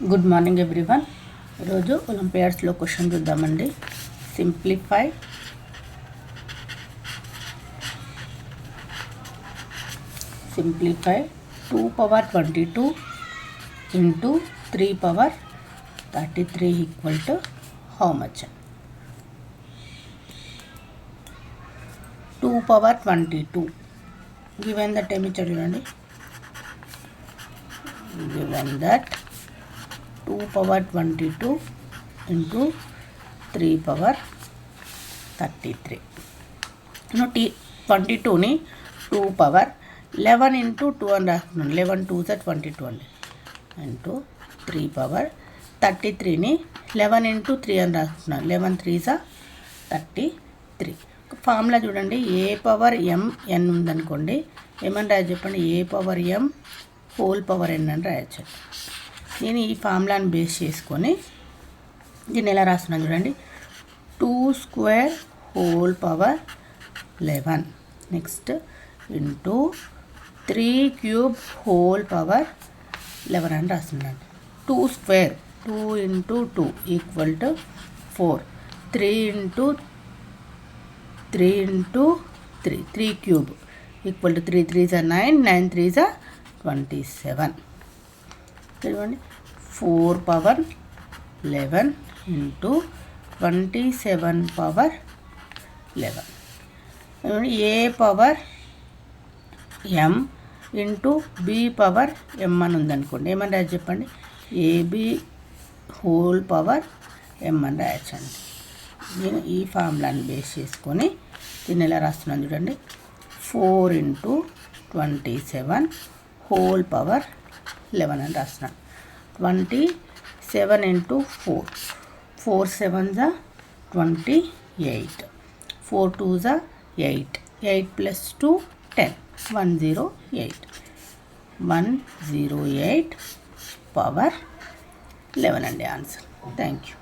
Good morning everyone. ఈరోజు ఒలింపియాడ్స్లో question చూద్దామండి. Simplify 2 power 22 into 3 power 33 equal to how much? 2 power 22 given that ఏమి చూడండి. Given that 2 power 22 into 3 power 33. 22 ni 2 power 11 into 2 and 11 2s are 22 అండి into 3 power 33 ni 11 into 3 and 11 3s are 33. Formula చూడండి. A power m n ఉందనుకోండి, ఏమని రాయచ్చు చెప్పండి. A power m whole power n అని రాయచ్చు. నేను ఈ ఫార్ములాని బేస్ చేసుకొని దీన్ని ఎలా రాస్తున్నాను చూడండి. 2 square whole power 11 next into 3 cube whole power 11 అని రాస్తున్నాను. 2 square 2 into 2 equal to 4. 3 into 3 cube equal to 3 3s are 9, 9 3s are 27. చూడండి. 4 power 11 into 27 power 11. A power m into B power m అని ఉందనుకోండి, ఏమని రాయచ్చు చెప్పండి. ఏబి హోల్ పవర్ m అని రాయచ్చండి. నేను ఈ ఫార్ములాని బేస్ చేసుకొని దీన్ని ఎలా రాస్తున్నాను చూడండి. 4 ఇంటూ 27 హోల్ పవర్ 11 అని రాస్తున్నాను. 27 into 4 4 7s are 28, 4 2s are 8, 8 plus 2 10, 108 power 11 అండి ఆన్సర్. Thank you.